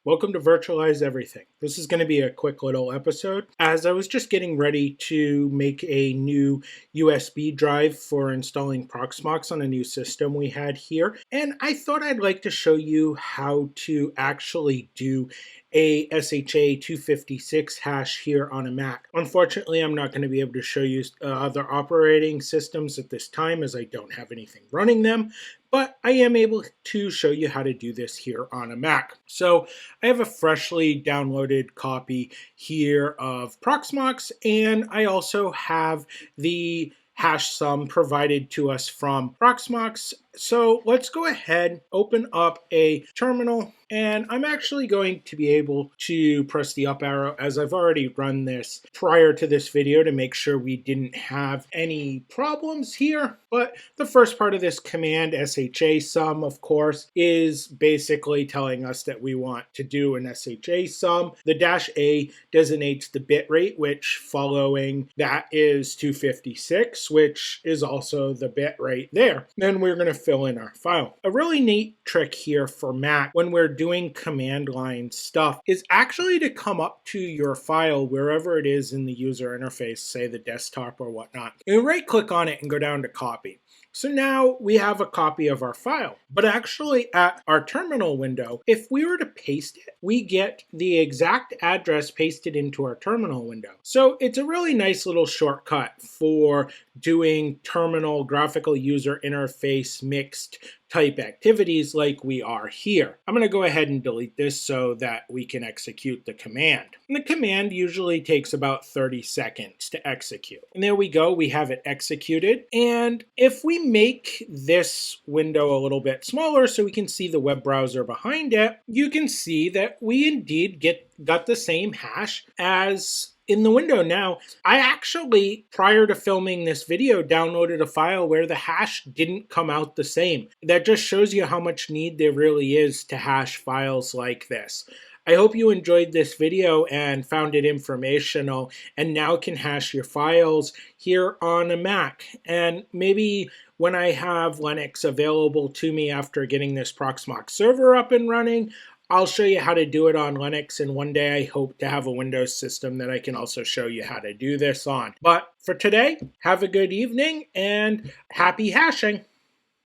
Welcome to Virtualize Everything. This is going to be a quick little episode as I was just getting ready to make a new USB drive for installing Proxmox on a new system we had here. And I thought I'd like to show you how to actually do a SHA 256 hash here on a Mac. Unfortunately, I'm not going to be able to show you other operating systems at this time as I don't have anything running them, but I am able to show you how to do this here on a Mac. So I have a freshly downloaded copy here of Proxmox, and I also have the hash sum provided to us from Proxmox. So let's go ahead, open up a terminal, and I'm actually going to be able to press the up arrow as I've already run this prior to this video to make sure we didn't have any problems here. But the first part of this command, SHA sum, of course, is basically telling us that we want to do an SHA sum. The -A designates the bit rate, which following that is 256, which is also the bit rate there. Then we're going to fill in our file. A really neat trick here for Mac when we're doing command line stuff is actually to come up to your file wherever it is in the user interface, say the desktop or whatnot, and right click on it and go down to copy. So now we have a copy of our file, but actually at our terminal window, if we were to paste it, we get the exact address pasted into our terminal window. So it's a really nice little shortcut for doing terminal graphical user interface mixed type activities like we are here. I'm going to go ahead and delete this so that we can execute the command. And the command usually takes about 30 seconds to execute. And there we go, we have it executed. And if we make this window a little bit smaller so we can see the web browser behind it, you can see that we indeed got the same hash as in the window. Now, I actually, prior to filming this video, downloaded a file where the hash didn't come out the same. That just shows you how much need there really is to hash files like this. I hope you enjoyed this video and found it informational and now can hash your files here on a Mac. And maybe when I have Linux available to me after getting this Proxmox server up and running, I'll show you how to do it on Linux, and one day I hope to have a Windows system that I can also show you how to do this on. But for today, have a good evening and happy hashing.